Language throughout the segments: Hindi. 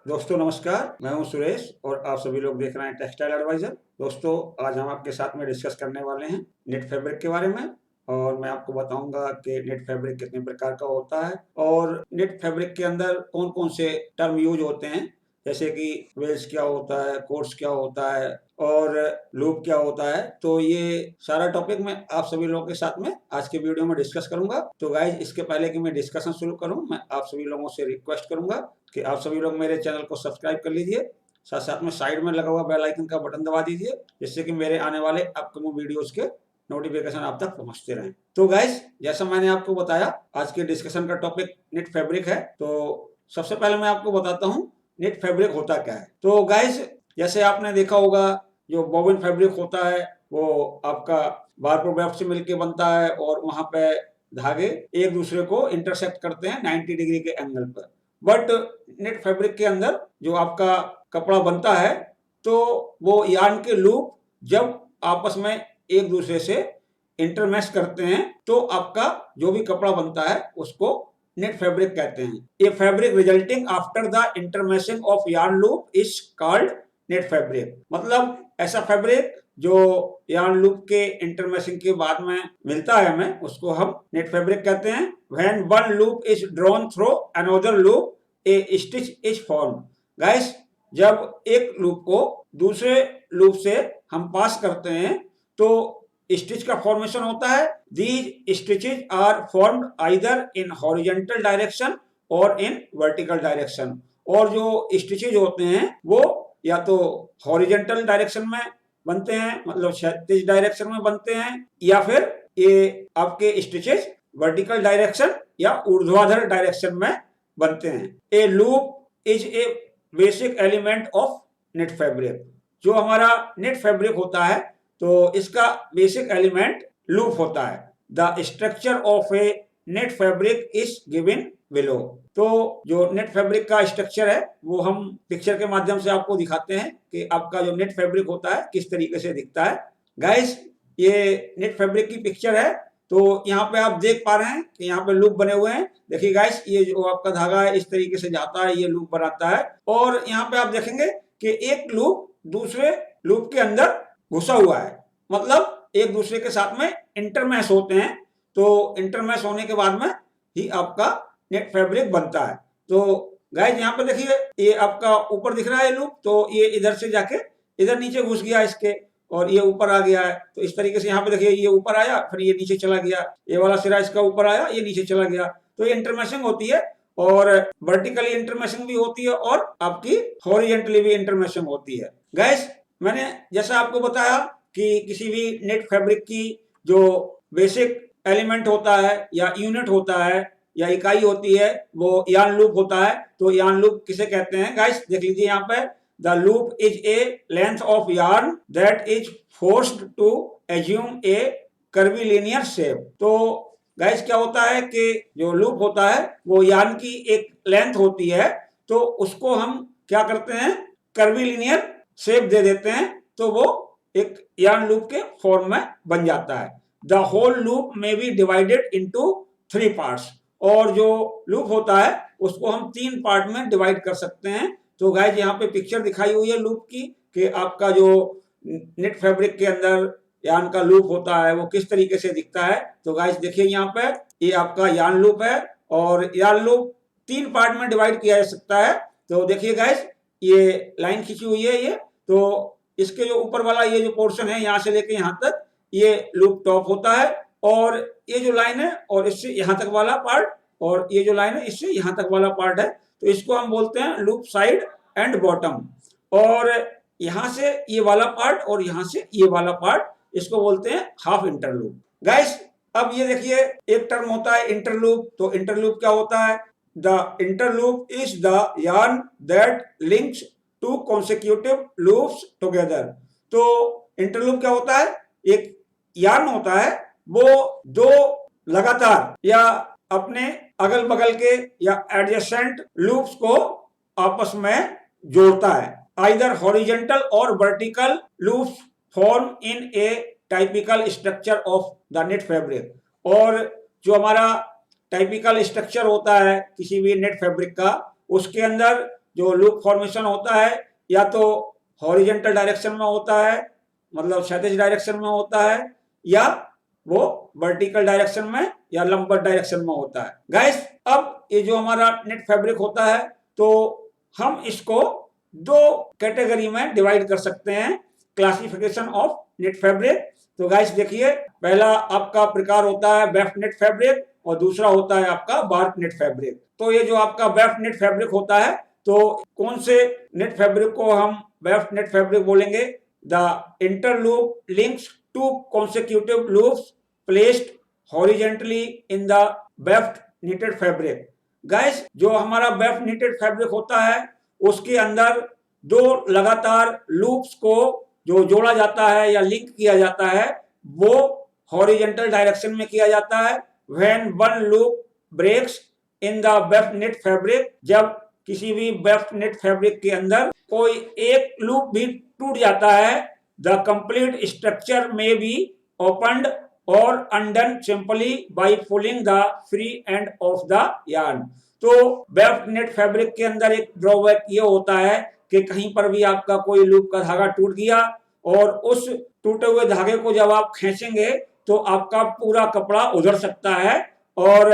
दोस्तों नमस्कार, मैं हूं सुरेश और आप सभी लोग देख रहे हैं टेक्सटाइल एडवाइजर। दोस्तों आज हम आपके साथ में डिस्कस करने वाले हैं नेट फैब्रिक के बारे में और मैं आपको बताऊंगा कि नेट फैब्रिक कितने प्रकार का होता है और नेट फैब्रिक के अंदर कौन कौन से टर्म यूज होते हैं, जैसे कि वेल्स क्या होता है, कोर्स क्या होता है और लूप क्या होता है। तो ये सारा टॉपिक मैं आप सभी लोगों के साथ में आज के वीडियो में डिस्कस करूंगा। तो गाइज इसके पहले कि मैं डिस्कशन शुरू करूं, मैं आप सभी लोगों से रिक्वेस्ट करूंगा कि आप सभी लोग मेरे चैनल को सब्सक्राइब कर लीजिए, साथ साथ में साइड में लगा हुआ बेल आइकन का बटन दबा दीजिए, जिससे कि मेरे आने वाले अपकमिंग वीडियोस के नोटिफिकेशन आप तक पहुंचते रहें। तो गाइस जैसा मैंने आपको बताया, आज के डिस्कशन का टॉपिक नेट फैब्रिक है। तो सबसे पहले मैं आपको बताता हूँ नेट फैब्रिक होता क्या है। तो गाइस जैसे आपने देखा होगा, जो बॉबिन फैब्रिक होता है वो आपका बारकोड वेब से मिलकर बनता है और वहां पे धागे एक दूसरे को इंटरसेक्ट करते हैं 90 डिग्री के एंगल पर। बट नेट फैब्रिक के अंदर जो आपका कपड़ा बनता है, तो वो यार्न के लूप जब आपस में एक दूसरे से इंटरमैश करते हैं तो आपका जो भी कपड़ा बनता है उसको नेट फैब्रिक कहते हैं। ये fabric resulting after the intermeshing of yarn loop is called knit fabric. मतलब ऐसा फैब्रिक जो यार्न लूप के इंटरमैशिंग के बाद में मिलता है हमें, उसको हम नेट फैब्रिक कहते हैं। When one loop is drawn through another loop A stitch is form. Guys जब एक लूप को दूसरे लूप से हम पास करते हैं तो स्टिच का फॉर्मेशन होता है। These stitches are formed either in horizontal direction और इन वर्टिकल डायरेक्शन। और जो स्टिचेज होते हैं वो या तो हॉरिजॉन्टल डायरेक्शन में बनते हैं, मतलब क्षैतिज डायरेक्शन में बनते हैं, या फिर ये आपके स्टिचेज वर्टिकल डायरेक्शन या ऊर्ध्वाधर डायरेक्शन में बनते हैं। ए loop is A basic element of net fabric. जो हमारा नेट फैब्रिक होता है तो इसका बेसिक एलिमेंट लूप होता है। The structure of A net fabric is given below. तो जो नेट फैब्रिक का स्ट्रक्चर है वो हम पिक्चर के माध्यम से आपको दिखाते हैं कि आपका जो नेट फैब्रिक होता है किस तरीके से दिखता है। गाइस ये नेट फैब्रिक की पिक्चर है। तो यहाँ पे आप देख पा रहे हैं कि यहाँ पे लूप बने हुए हैं। देखिए गाइस, ये जो आपका धागा है इस तरीके से जाता है, ये लूप बनाता है। और यहाँ पे आप देखेंगे कि एक लूप दूसरे लूप के अंदर घुसा हुआ है, मतलब एक दूसरे के साथ में इंटरमैश होते हैं। तो इंटरमैश होने के बाद में ही आपका नेट फैब्रिक बनता है। तो गाइस यहाँ पे देखिए, ये आपका ऊपर दिख रहा है लूप, तो ये इधर से जाके इधर नीचे घुस गया इसके और ये ऊपर आ गया है। तो इस तरीके से यहाँ पे देखिए, ये ऊपर आया फिर ये नीचे चला गया, ये वाला सिरा इसका ऊपर आया, ये नीचे चला गया। तो ये इंटरमैशिंग होती है और वर्टिकली इंटरमैशिंग भी होती है और आपकी हॉरिजॉन्टली भी इंटरमैशिंग होती है। गाइस मैंने जैसा आपको बताया कि किसी भी नेट फैब्रिक की जो बेसिक एलिमेंट होता है या यूनिट होता है या इकाई होती है वो यार्न लूप होता है। तो यार्न लूप किसे कहते हैं? गाइस देख लीजिए यहाँ पे, the loop is a length of yarn that is forced to assume a curvilinear shape. तो गाइस क्या होता है कि जो लूप होता है वो यार्न की एक लेंथ होती है, तो उसको हम क्या करते हैं, कर्वीलिनियर शेप दे देते हैं, तो वो एक यार्न लूप के फॉर्म में बन जाता है। द होल लूप में बी डिवाइडेड इनटू 3 पार्ट्स। और जो लूप होता है उसको हम 3 पार्ट में डिवाइड कर सकते हैं। तो गाइस यहाँ पे पिक्चर दिखाई हुई है लूप की कि आपका जो नेट फैब्रिक के अंदर यार्न का लूप होता है वो किस तरीके से दिखता है। तो गाइस देखिए यहाँ पे, ये आपका यार्न लूप है और यार्न लूप 3 पार्ट में डिवाइड किया जा सकता है। तो देखिए गाइस, ये लाइन खींची हुई है ये, तो इसके जो ऊपर वाला ये जो पोर्शन है यहाँ से लेके यहाँ तक, ये लूप टॉप होता है। और ये जो लाइन है और इससे यहाँ तक वाला पार्ट, और ये जो लाइन है इससे यहाँ तक वाला पार्ट है, तो इसको हम बोलते हैं लूप साइड एंड बॉटम। और यहाँ से ये वाला पार्ट और यहाँ से ये वाला पार्ट, इसको बोलते हैं हाफ इंटरलूप। गाइस अब ये देखिए, एक टर्म होता है इंटरलूप। तो इंटरलूप क्या होता है? The interloop is the yarn that links two consecutive loops together. तो इंटरलूप क्या होता है? एक यार्न होता है, वो दो लगातार या अपने अगल बगल के या एडजेसेंट लूप्स को आपस में जोड़ता है। आइदर हॉरिजॉन्टल और vertical loops form in A typical structure of the knit fabric. और जो हमारा टाइपिकल स्ट्रक्चर होता है किसी भी नेट फैब्रिक का, उसके अंदर जो लूप फॉर्मेशन होता है या तो हॉरिजेंटल डायरेक्शन में होता है, मतलब क्षैतिज डायरेक्शन में होता है, या वो वर्टिकल डायरेक्शन में या लंबर डायरेक्शन में होता है। गाइस अब ये जो हमारा नेट फैब्रिक होता है तो हम इसको दो कैटेगरी में डिवाइड कर सकते हैं, क्लासिफिकेशन ऑफ नेट फैब्रिक। तो गाइस देखिए, पहला आपका प्रकार होता है वेफ्ट नेट फैब्रिक और दूसरा होता है आपका बार्क नेट फैब्रिक। तो ये जो आपका वेफ्ट नेट फैब्रिक होता है, तो कौन से नेट फैब्रिक को हम वेफ्ट नेट फैब्रिक बोलेंगे? The interloop links two consecutive loops placed horizontally in the weft knitted fabric. Guys जो हमारा वेफ्ट नेटेड फैब्रिक होता है उसके अंदर दो लगातार लूप्स को जो जोड़ा जाता है या लिंक किया जाता है वो हॉरिजेंटल डायरेक्शन में किया जाता है। When one loop breaks in the weft knit fabric, जब किसी भी वेफ्ट नेट फैब्रिक के अंदर कोई एक लूप भी टूट जाता है, the complete structure may be opened और undone simply by pulling the free end of the yarn. तो वेफ्ट नेट फैब्रिक के अंदर एक ड्रॉबैक ये होता है कि कहीं पर भी आपका कोई लूप का धागा टूट गया और उस टूटे हुए धागे को जब आप खींचेंगे तो आपका पूरा कपड़ा उधर सकता है, और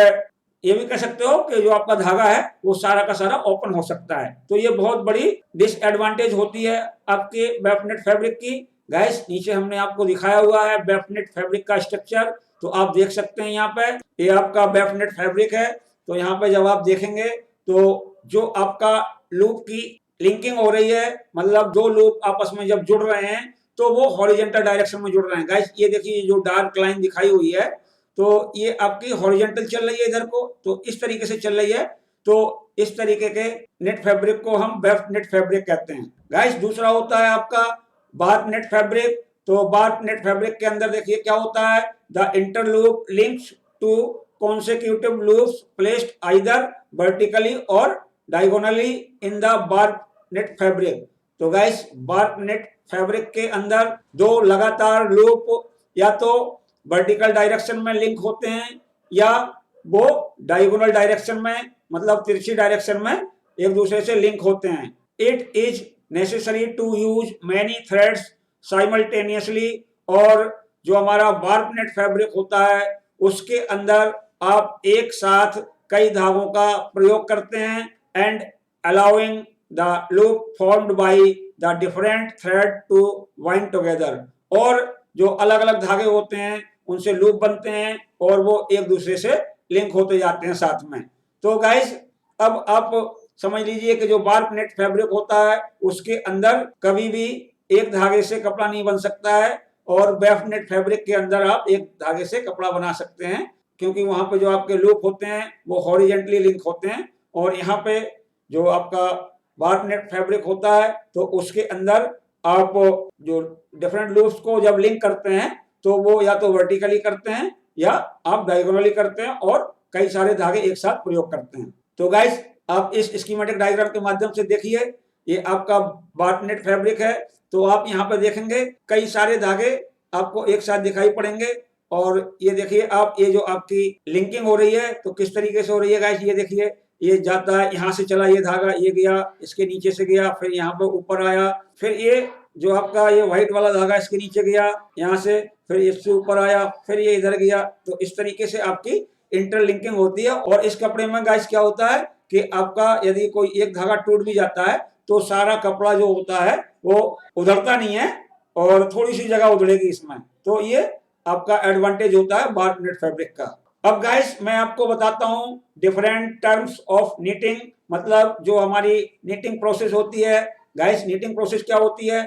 ये भी कह सकते हो कि जो आपका धागा है वो सारा का सारा ओपन हो सकता है। तो ये बहुत बड़ी डिसएडवांटेज होती है आपके वेफ्ट नेट फैब्रिक की। गाइस नीचे हमने आपको दिखाया हुआ है वेफ्ट नेट फैब्रिक का स्ट्रक्चर, तो आप देख सकते हैं यहाँ पे ये आपका वेफ्ट नेट फैब्रिक है। तो यहाँ पे जब आप देखेंगे तो जो आपका लूप की लिंकिंग हो रही है, मतलब दो लूप आपस में जब जुड़ रहे हैं तो वो हॉरिजेंटल डायरेक्शन में जुड़ रहे हैं। गाइस ये देखिए जो डार्क लाइन दिखाई हुई है तो ये आपकी हॉरिजेंटल चल रही है इधर को, तो इस तरीके से चल रही है। तो इस तरीके के नेट फैब्रिक को हम वेफ्ट नेट फैब्रिक कहते हैं। गाइस दूसरा होता है आपका बार्क नेट फैब्रिक। तो बार्क नेट फैब्रिक के अंदर देखिए क्या होता है, the interloop links two consecutive loops placed either vertically or diagonally in the bark net fabric। तो गाइस बार्क नेट फैब्रिक के अंदर दो लगातार लूप या तो वर्टिकल डायरेक्शन में लिंक होते हैं या वो डायगोनल डायरेक्शन में, मतलब तिरछी डायरेक्शन में एक दूसरे से लिंक होते हैं। It is necessary to use many threads simultaneously. और जो हमारा बार्क नेट फैब्रिक होता है उसके अंदर आप एक साथ कई धागों का प्रयोग करते हैं, and allowing the loop formed by the different thread to wind together. और जो अलग अलग धागे होते हैं उनसे लूप बनते हैं और वो एक दूसरे से लिंक होते जाते हैं साथ में। तो गाइस अब आप समझ लीजिए कि जो बार्क नेट फैब्रिक होता है उसके अंदर कभी भी एक धागे से कपड़ा नहीं बन सकता है, और वेफ्ट नेट फैब्रिक के अंदर आप एक धागे से कपड़ा बना सकते हैं, क्योंकि वहां पे जो आपके लूप होते हैं वो हॉरिजेंटली लिंक होते हैं। और यहाँ पे जो आपका बार्क नेट फैब्रिक होता है तो उसके अंदर आप जो डिफरेंट लूप्स को जब लिंक करते हैं तो वो या तो वर्टिकली करते हैं या आप डायगोनली करते हैं और कई सारे धागे एक साथ प्रयोग करते हैं। तो गाइस आप इस स्कीमेटिक डायग्राम के माध्यम से देखिए, ये आपका बार्क नेट फैब्रिक है। तो आप यहाँ पे देखेंगे कई सारे धागे आपको एक साथ दिखाई पड़ेंगे, और ये देखिए आप ये जो आपकी लिंकिंग हो रही है तो किस तरीके से हो रही है गाइस, ये देखिए ये जाता है, यहाँ से चला ये धागा, ये गया इसके नीचे से गया, फिर यहाँ पे ऊपर आया, फिर ये जो आपका ये व्हाइट वाला धागा इसके नीचे गया यहाँ से, फिर इससे ऊपर आया, फिर ये इधर गया। तो इस तरीके से आपकी इंटरलिंकिंग होती है। और इस कपड़े में गाइस क्या होता है कि आपका यदि कोई एक धागा टूट भी जाता है तो सारा कपड़ा जो होता है वो उधरता नहीं है और थोड़ी सी जगह उधड़ेगी इसमें। तो ये आपका एडवांटेज होता है बार्क नेट फैब्रिक का। अब गाइस मैं आपको बताता हूँ डिफरेंट टर्म्स ऑफ नीटिंग, मतलब जो हमारी नीटिंग प्रोसेस होती है। गाइस नीटिंग प्रोसेस क्या होती है?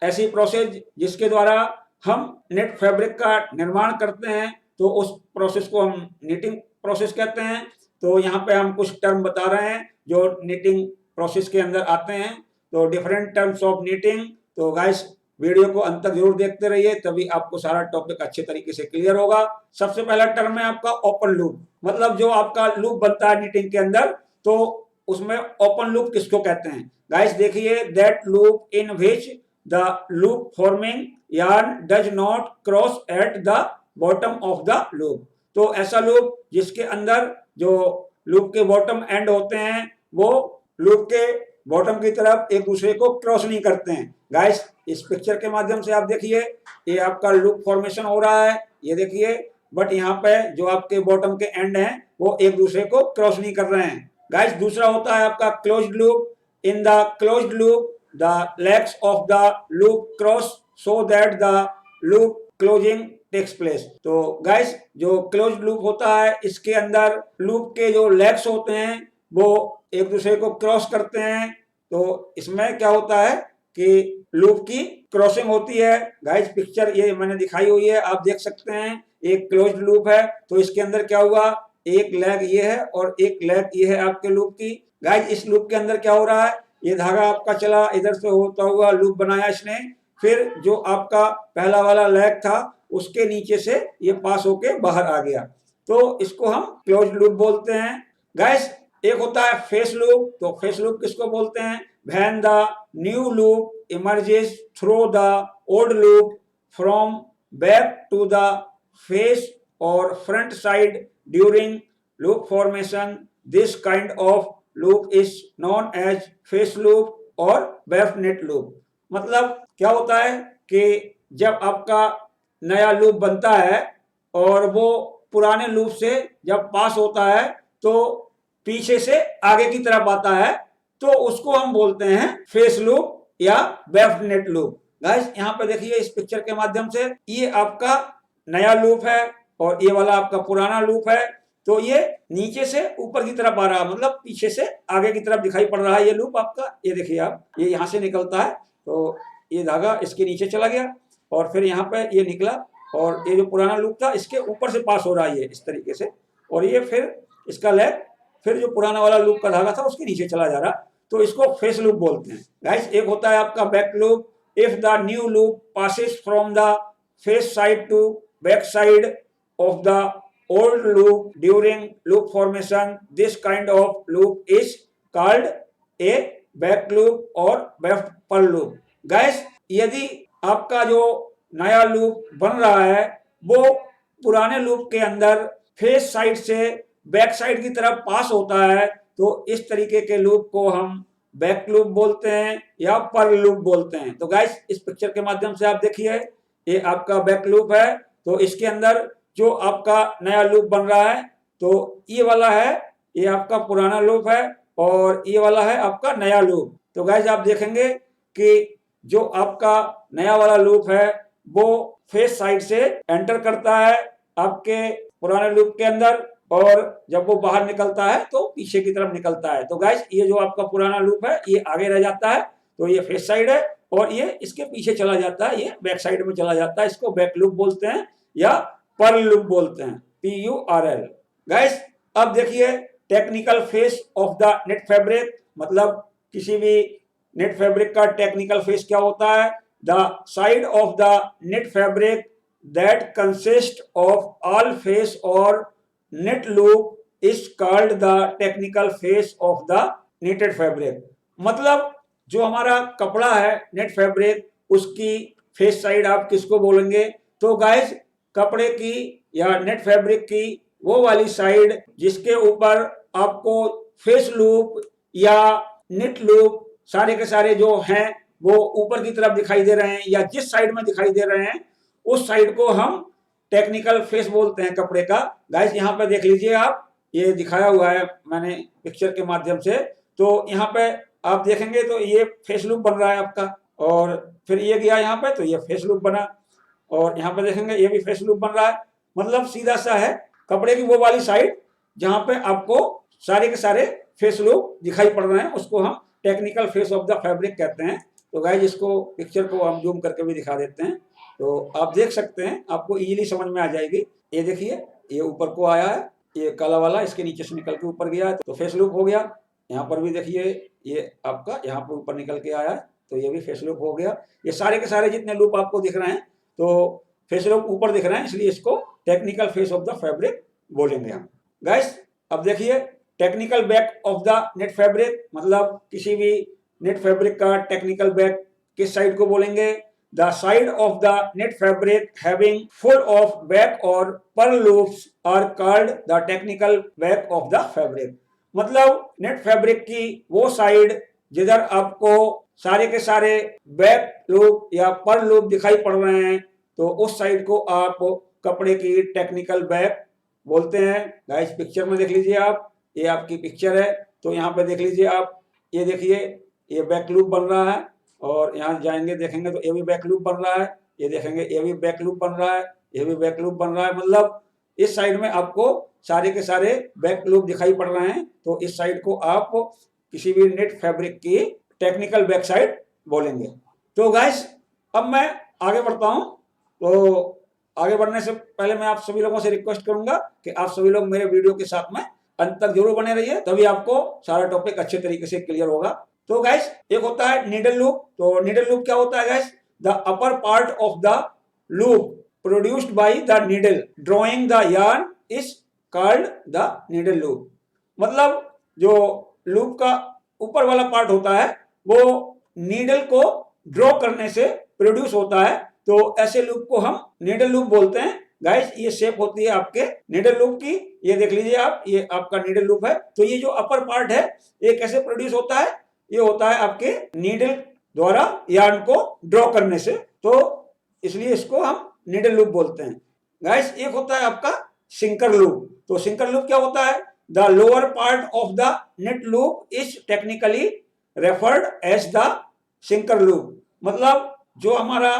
ऐसी प्रोसेस जिसके द्वारा हम नेट फैब्रिक का निर्माण करते हैं, तो उस प्रोसेस को हम नीटिंग प्रोसेस कहते हैं। तो यहाँ पे हम कुछ टर्म बता रहे हैं जो नीटिंग प्रोसेस के अंदर आते हैं। तो डिफरेंट टर्म्स ऑफ नीटिंग। तो गाइस वीडियो को अंत तक जरूर देखते रहिए, तभी आपको सारा टॉपिक अच्छे तरीके से क्लियर होगा। सबसे पहला टर्म है आपका ओपन लूप, मतलब जो आपका लूप बनता है नीटिंग के अंदर, तो उसमें ओपन लूप किसको कहते हैं? गाइस देखिए, that loop in which the loop forming yarn does not cross at the bottom of the loop. तो ऐसा लूप जिसके अंदर जो लूप के बॉटम एंड होते हैं वो लूप के बॉटम की तरफ एक दूसरे को क्रॉस नहीं करते हैं। गाइस इस पिक्चर के माध्यम से आप देखिए, ये आपका लूप फॉर्मेशन हो रहा है, ये देखिए, बट यहाँ पे जो आपके बॉटम के एंड हैं वो एक दूसरे को क्रॉस नहीं कर रहे हैं। गाइस दूसरा होता है आपका closed loop. In the closed loop the legs of the loop cross so that the loop closing takes place. तो गाइस जो क्लोज लूप होता है इसके अंदर लूप के जो लेग्स होते हैं वो एक दूसरे को क्रॉस करते हैं। तो इसमें क्या होता है कि लूप की क्रॉसिंग होती है। गाइस पिक्चर ये मैंने दिखाई हुई है, आप देख सकते हैं, एक क्लोज लूप है तो इसके अंदर क्या हुआ, एक लेग ये है और एक लेग ये है आपके लूप की। गाइस इस लूप के अंदर क्या हो रहा है, ये धागा आपका चला इधर से होता हुआ लूप बनाया इसने, फिर जो आपका पहला वाला लेग था उसके नीचे से ये पास होके बाहर आ गया, तो इसको हम क्लोज लूप बोलते हैं। गाइस एक होता है फेस लूप। तो फेस लूप किसको बोलते हैं, when the new loop emerges through the old loop from back to the face और front side during loop formation, this kind of loop is known as face loop और बैफनेट लूप। मतलब क्या होता है कि जब आपका नया लूप बनता है और वो पुराने लूप से जब पास होता है तो पीछे से आगे की तरफ आता है, तो उसको हम बोलते हैं फेस लूप या बैफनेट लूप। गाइस यहाँ पे देखिए इस पिक्चर के माध्यम से, ये आपका नया लूप है और ये वाला आपका पुराना लूप है। तो ये नीचे से ऊपर की तरफ आ रहा है, मतलब पीछे से आगे की तरफ दिखाई पड़ रहा है ये लूप आपका। ये देखिए आप, ये यहाँ से निकलता है तो ये धागा इसके नीचे चला गया और फिर यहाँ पे ये निकला और ये जो पुराना लूप था इसके ऊपर से पास हो रहा है ये इस तरीके से, और ये फिर इसका लेग फिर जो पुराना वाला लूप का धागा था उसके नीचे चला जा रहा, तो इसको फेस लूप बोलते हैं। गाइस एक होता है आपका back loop. If the new loop passes from the face side to back side of the old loop during loop formation, this kind of loop is called a back loop और बैक लूप। गाइस यदि आपका जो नया लूप बन रहा है वो पुराने लूप के अंदर फेस साइड से बैक साइड की तरफ पास होता है, तो इस तरीके के लूप को हम बैक लूप बोलते हैं या पर लूप बोलते हैं। तो गाइस इस पिक्चर के माध्यम से आप देखिए, ये आपका बैक लूप है, तो इसके अंदर जो आपका नया लूप बन रहा है तो ये वाला है, ये आपका पुराना लूप है और ये वाला है आपका नया लूप। तो गाइस आप देखेंगे कि जो आपका नया वाला लूप है वो फेस साइड से एंटर करता है आपके पुराने लूप के अंदर, और जब वो बाहर निकलता है तो पीछे की तरफ निकलता है। तो गाइस ये जो आपका पुराना लूप है ये आगे रह जाता है, तो ये फेस साइड है, और ये इसके पीछे चला जाता है, ये बैक साइड में चला जाता है। इसको बैक लूप बोलते हैं या पर लूप बोलते हैं, PURL। गाइस अब देखिए technical face of the knit fabric, मतलब किसी भी नेट फैब्रिक का टेक्निकल फेस क्या होता है, the side of the knit fabric that consist of all face और knit loop is called the technical face of the knitted fabric. मतलब जो हमारा कपड़ा है नेट फैब्रिक, उसकी फेस साइड आप किसको बोलेंगे, तो गाइस कपड़े की या नेट फैब्रिक की वो वाली साइड जिसके ऊपर आपको फेस लूप या नेट लूप सारे के सारे जो हैं वो ऊपर की तरफ दिखाई दे रहे हैं या जिस साइड में दिखाई दे रहे हैं उस साइड को हम टेक्निकल फेस बोलते हैं कपड़े का। गाइस यहाँ पे देख लीजिए आप, ये दिखाया हुआ है मैंने पिक्चर के माध्यम से, तो यहाँ पे आप देखेंगे तो ये फेस लूप बन रहा है आपका, और फिर ये गया यहाँ पे तो ये फेस लूप बना, और यहाँ पे देखेंगे ये भी फेस लूप बन रहा है। मतलब सीधा सा है कपड़े की वो वाली साइड जहाँ पे आपको सारे के सारे फेस लूप दिखाई पड़ रहे हैं, उसको हम technical face of the fabric कहते हैं। तो गाइस इसको पिक्चर को हम जूम करके भी दिखा देते हैं, तो आप देख सकते हैं, आपको इजीली समझ में आ जाएगी। ये देखिए ये ऊपर को आया है, ये काला वाला इसके नीचे से निकल के ऊपर गया है तो फेस लूप हो गया। यहाँ पर भी देखिए ये आपका यहाँ पर ऊपर निकल के आया है तो ये भी फेस लूप हो गया। ये सारे के सारे जितने लूप आपको दिख रहे हैं तो फेस लूप ऊपर दिख रहे हैं, इसलिए इसको technical face of the fabric बोलेंगे हम। गाइस अब देखिए technical back of the knit fabric, मतलब किसी भी नेट फैब्रिक का टेक्निकल बैक किस साइड को बोलेंगे, the side of the knit fabric having full of back और purl loops are called the technical back of the fabric. मतलब नेट फैब्रिक की वो साइड जिधर आपको सारे के सारे बैक लूप या पर लूप दिखाई पड़ रहे हैं, तो उस साइड को आप कपड़े की टेक्निकल बैक बोलते हैं। गाइस पिक्चर में देख लीजिए आप, ये आपकी पिक्चर है, तो यहाँ पे देख लीजिए आप, ये देखिए ये बैक लूप बन रहा है, और यहाँ जाएंगे देखेंगे तो ये भी बैक लूप बन रहा है, ये देखेंगे ये भी बैक लूप बन रहा है, ये भी बैक लूप बन रहा है। मतलब इस साइड में आपको सारे के सारे बैक लूप दिखाई पड़ रहे हैं, तो इस साइड को आप किसी भी नेट फैब्रिक की टेक्निकल बैक साइड बोलेंगे। तो गाइस अब मैं आगे बढ़ता हूं। तो आगे बढ़ने से पहले मैं आप सभी लोगों से रिक्वेस्ट करूंगा कि आप सभी लोग मेरे वीडियो के साथ में अंत तक जरूर बने रहिए, तभी आपको सारा टॉपिक अच्छे तरीके से क्लियर होगा। तो गाइस एक होता है नीडल लूप। तो नीडल लूप क्या होता है guys? The upper part of the loop produced by the needle drawing the yarn is called the needle loop. मतलब जो लूप का ऊपर वाला पार्ट होता है वो नीडल को ड्रॉ करने से प्रोड्यूस होता है, तो ऐसे लूप को हम नीडल लूप बोलते हैं। गाइस ये शेप होती है आपके नीडल लूप की, ये देख लीजिए आप, ये आपका नीडल लूप है। तो ये जो अपर पार्ट है ये कैसे प्रोड्यूस होता है? ये होता है आपके नीडल द्वारा यार्न को ड्रॉ करने से, तो इसलिए इसको हम नीडल लूप बोलते हैं। गाइस एक होता है आपका सिंकर लूप। तो सिंकर लूप क्या होता है? The lower part of the knit loop is technically referred as the sinker loop. मतलब जो हमारा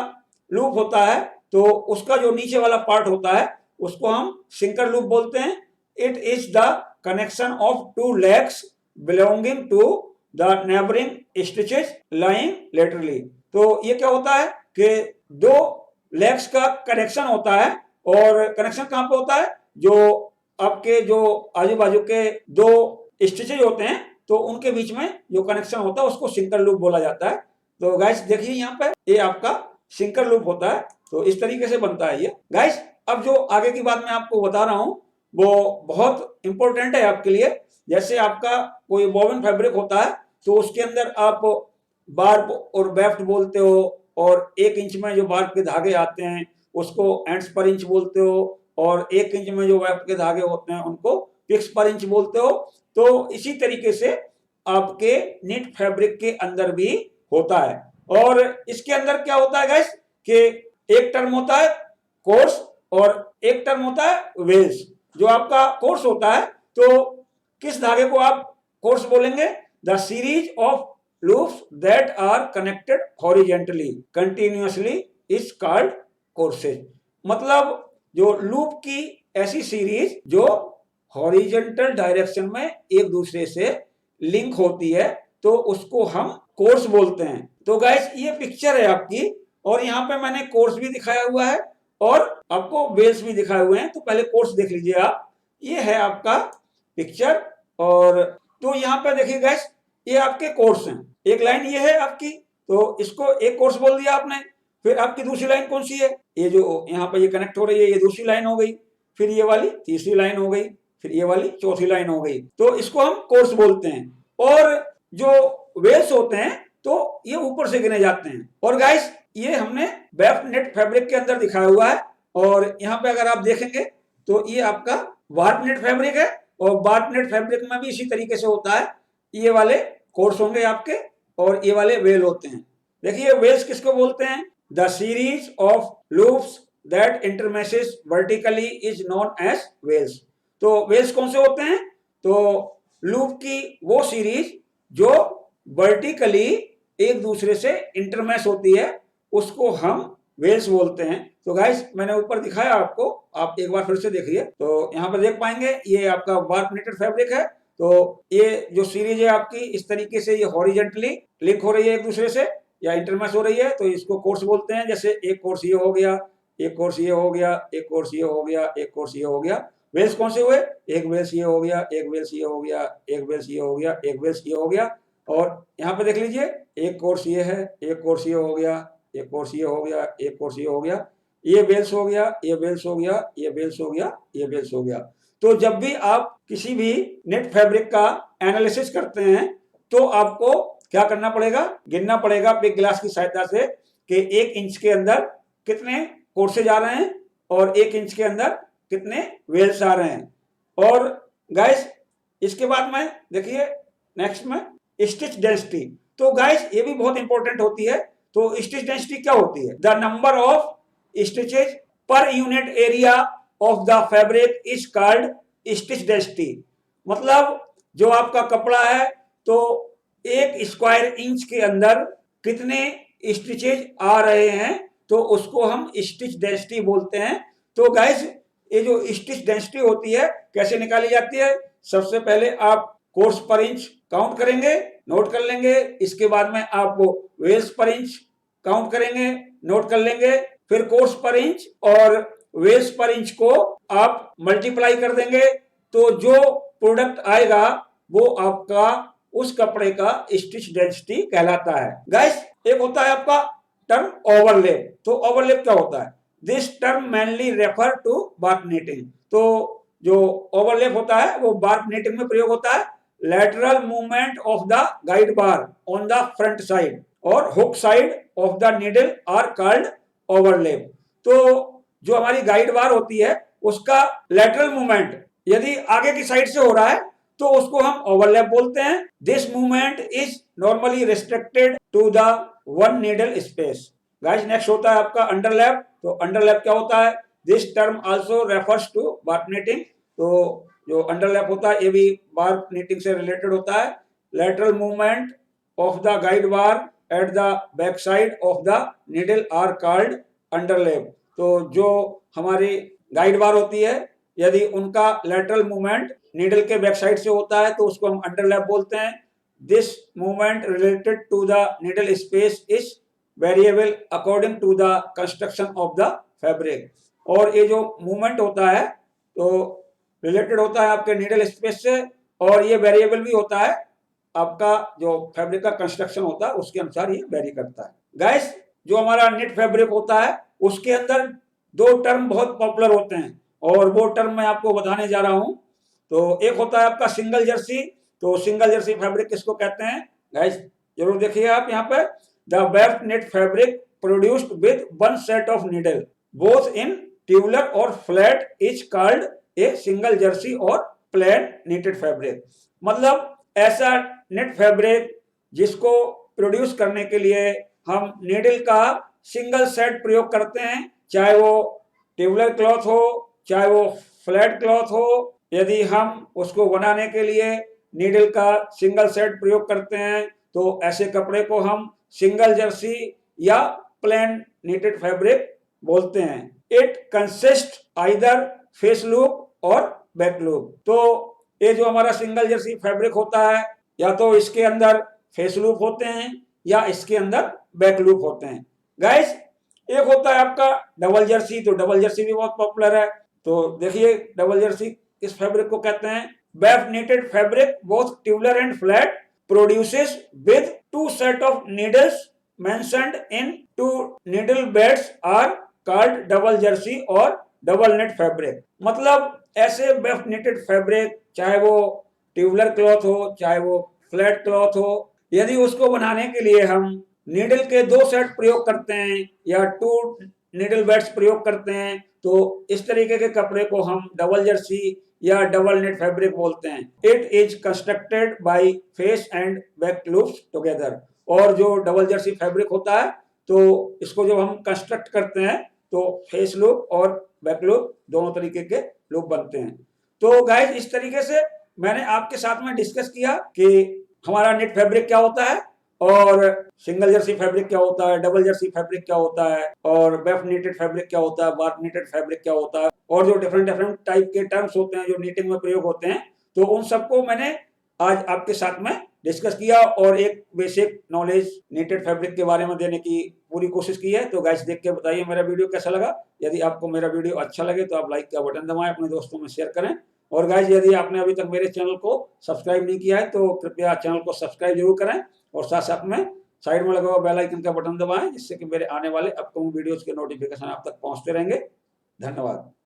लूप होता है तो उसका जो नीचे वाला पार्ट होता है उसको हम सिंकर लूप बोलते हैं। It is the connection of two legs belonging to the neighbouring stitches lying laterally. तो ये क्या होता है कि दो लेग्स का कनेक्शन होता है, और कनेक्शन कहाँ पे होता है? जो आपके जो आजू बाजू के दो स्टिचेज होते हैं तो उनके बीच में जो कनेक्शन होता है उसको सिंकर लूप बोला जाता है। तो गाइस देखिए यहाँ पे ये आपका सिंकर लूप होता है, तो इस तरीके से बनता है ये। गाइस अब जो आगे की बात मैं आपको बता रहा हूँ वो बहुत इंपॉर्टेंट है आपके लिए। जैसे आपका कोई वोवन फैब्रिक होता है तो उसके अंदर आप बार्ब और वेफ्ट बोलते हो, और 1 इंच में जो बार्ब के धागे आते हैं उसको एंड्स पर इंच बोलते हो, और 1 इंच में जो वेफ्ट के धागे होते हैं उनको पिक्स पर इंच बोलते हो। तो इसी तरीके से आपके निट फैब्रिक के अंदर भी होता है। और इसके अंदर क्या होता है गाइस कि एक टर्म होता है कोर्स और एक टर्म होता है वेल्स। जो आपका कोर्स होता है तो किस धागे को आप कोर्स बोलेंगे? The series of loops that are connected horizontally continuously is called courses. मतलब जो लूप की ऐसी सीरीज जो हॉरिजेंटल डायरेक्शन में एक दूसरे से लिंक होती है तो उसको हम कोर्स बोलते हैं। तो गाइस ये पिक्चर है आपकी, और यहाँ पे मैंने कोर्स भी दिखाया हुआ है और आपको वेल्स भी दिखाए हुए हैं। तो पहले कोर्स देख लीजिए आप, ये है आपका पिक्चर। और तो यहाँ पे देखिए गाइस ये आपके कोर्स हैं। एक लाइन ये है आपकी, तो इसको एक कोर्स बोल दिया आपने। फिर आपकी दूसरी लाइन कौन सी है? ये जो यहाँ पे ये कनेक्ट हो रही है ये दूसरी लाइन हो गई, फिर ये वाली तीसरी लाइन हो गई, फिर ये वाली चौथी लाइन हो गई। तो इसको हम कोर्स बोलते हैं। और जो वेल्स होते हैं तो ये ऊपर से गिने जाते हैं। और गाइस ये हमने वेफ्ट नेट फैब्रिक के अंदर दिखाया हुआ है, और यहाँ पे अगर आप देखेंगे तो ये आपका वार्प नेट फैब्रिक है, और वार्प नेट फैब्रिक में भी इसी तरीके से होता है। ये वाले कोर्स होंगे आपके और ये वाले वेल होते हैं। देखिए वेल्स किसको बोलते हैं? The series of loops that intermeshes vertically is known as wales. तो वेल्स कौन से होते हैं? तो लूप की वो सीरीज जो वर्टिकली एक दूसरे से इंटरमैच होती है उसको हम वेल्स बोलते हैं। तो गाइस मैंने ऊपर दिखाया आपको, आप एक बार फिर से देखिए। तो यहाँ पर देख पाएंगे ये आपका वार्प नेटेड फैब्रिक है। तो ये जो सीरीज है आपकी इस तरीके से ये हॉरिजेंटली लिंक हो रही है एक दूसरे से या इंटरमैच हो रही है, तो इसको कोर्स बोलते हैं। जैसे एक कोर्स ये हो गया, एक कोर्स ये हो गया, एक कोर्स ये हो गया, एक कोर्स ये हो गया। वेल्स कौन से हुए? एक वेल्स ये हो गया, एक वेल्स ये हो गया, एक वेल्स ये हो गया, एक वेल्स ये हो गया। और यहाँ पे देख लीजिए एक कोर्स ये है, एक कोर्स ये हो गया, एक कोर्स ये हो गया, एक कोर्स ये हो गया, ये वेल्स हो गया, ये वेल्स हो गया, ये वेल्स हो गया, ये वेल्स हो गया। तो जब भी आप किसी भी नेट फैब्रिक का एनालिसिस करते हैं तो आपको क्या करना पड़ेगा? गिनना पड़ेगा बिग ग्लास की सहायता से कि 1 इंच के अंदर कितने कोर्सेज आ रहे हैं और 1 इंच के अंदर कितने वेल्स आ रहे हैं। और गाइस इसके बाद में देखिए नेक्स्ट में स्टिच डेंसिटी। तो गाइस ये भी बहुत इंपॉर्टेंट होती है। तो स्टिच डेंसिटी क्या होती है? The number of stitches per unit area of the fabric is called stitch density. मतलब जो आपका कपड़ा है तो 1 स्क्वायर इंच के अंदर कितने स्टिचेज आ रहे हैं तो उसको हम स्टिच डेंसिटी बोलते हैं। तो गाइस ये जो स्टिच डेंसिटी होती है कैसे निकाली जाती है? सबसे पहले आप कोर्स पर इंच काउंट करेंगे, नोट कर लेंगे। इसके बाद में आप वेल्स पर इंच काउंट करेंगे, नोट कर लेंगे। फिर कोर्स पर इंच और वेल्स पर इंच को आप मल्टीप्लाई कर देंगे तो जो प्रोडक्ट आएगा वो आपका उस कपड़े का स्टिच डेंसिटी कहलाता है। गाइस एक होता है आपका टर्म ओवरलैप। तो ओवरलैप क्या होता है? This term mainly refer to बार्क नीटिंग। तो जो ओवरलैप होता है वो बार्क नीटिंग में प्रयोग होता है। lateral movement of the guide bar on the front side और hook side of the needle are called overlap। तो जो हमारी गाइड बार होती है उसका लेटरल मूवमेंट यदि आगे की साइड से हो रहा है तो उसको हम ओवरलैप बोलते हैं। This movement is normally restricted to the one needle space. Guys next होता है आपका अंडरलैप। तो अंडरलैप क्या होता है? This term also refers to बार्क नीटिंग। तो जो अंडरलैप होता है ये भी बार्क नीटिंग से रिलेटेड होता है। Lateral movement of the guide bar at the back side of the needle are called underlap. तो जो हमारी गाइड बार होती है यदि उनका लेटरल मूवमेंट नीडल के बैक साइड से होता है तो उसको हम अंडरलैप बोलते हैं। This movement related to the needle space is variable according to the construction of the fabric. और ये जो मूवमेंट होता है तो रिलेटेड होता है आपके नीडल स्पेस से और ये वेरिएबल भी होता है आपका जो फैब्रिक का कंस्ट्रक्शन होता है उसके अनुसार ये वेरी करता है। गाइस जो हमारा नेट फैब्रिक होता है उसके अंदर 2 टर्म बहुत पॉपुलर होते हैं और वो टर्म मैं आपको बताने जा रहा हूं। तो एक होता है आपका सिंगल जर्सी। तो सिंगल जर्सी फैब्रिक किसको कहते हैं? गाइस जरूर देखिए आप यहाँ पे, the weft knit fabric produced with one set of needle both in tubular और flat is called a single jersey और प्लेन नीटेड फैब्रिक। मतलब ऐसा नेट फैब्रिक जिसको प्रोड्यूस करने के लिए हम नीडल का सिंगल सेट प्रयोग करते हैं, चाहे वो ट्यूबुलर क्लॉथ हो चाहे वो फ्लैट क्लॉथ हो। यदि हम उसको बनाने के लिए नीडल का सिंगल सेट प्रयोग करते हैं तो ऐसे कपड़े को हम सिंगल जर्सी या प्लेन नीटेड फैब्रिक बोलते हैं। It consist either face loop और बैक लूप। तो ये जो हमारा सिंगल जर्सी फैब्रिक होता है या तो इसके अंदर फेस लूप होते हैं या इसके अंदर बैक लूप होते हैं। गाइस एक होता है आपका डबल जर्सी। तो डबल जर्सी भी बहुत पॉपुलर है। तो देखिए डबल जर्सी किस फैब्रिक को कहते हैं? Weft knitted fabric both tubular and flat produces with 2 set of needles mentioned in 2 needle beds are called double jersey और डबल नेट फैब्रिक। मतलब ऐसे वेफ्ट नीटेड फैब्रिक चाहे वो ट्यूबुलर क्लॉथ हो चाहे वो फ्लैट क्लॉथ हो, यदि उसको बनाने के लिए हम नीडल के 2 सेट प्रयोग करते हैं या 2 नीडल बेड्स प्रयोग करते हैं तो इस तरीके के कपड़े को हम डबल जर्सी या डबल नेट फैब्रिक बोलते हैं। It is constructed by face and back loops together. और जो डबल जर्सी फैब्रिक होता है तो इसको जब हम कंस्ट्रक्ट करते हैं तो फेस लूप और बैक लूप दोनों तरीके के लूप बनते हैं। तो गाइस इस तरीके से मैंने आपके साथ में डिस्कस किया कि हमारा नेट फैब्रिक क्या होता है और सिंगल जर्सी फैब्रिक क्या होता है, डबल जर्सी फैब्रिक क्या होता है और वेफ्ट नीटेड फैब्रिक क्या होता है, बार्क नीटेड फैब्रिक क्या होता है और जो डिफरेंट डिफरेंट टाइप के टर्म्स होते हैं जो नीटिंग में प्रयोग होते हैं। तो उन सबको मैंने आज आपके साथ में डिस्कस किया और एक बेसिक नॉलेज नीटेड फैब्रिक के बारे में देने की पूरी कोशिश की है। तो गाइस देख के बताइए मेरा वीडियो कैसा लगा। यदि आपको मेरा वीडियो अच्छा लगे तो आप लाइक का बटन दबाएं, अपने दोस्तों में शेयर करें। और गाइस यदि आपने अभी तक मेरे चैनल को सब्सक्राइब नहीं किया है तो कृपया चैनल को सब्सक्राइब जरूर करें और साथ साथ में साइड में लगा हुआ बेल आइकन का बटन दबाएं जिससे कि मेरे आने वाले अपकमिंग वीडियोस के नोटिफिकेशन आप तक पहुंचते रहेंगे। धन्यवाद।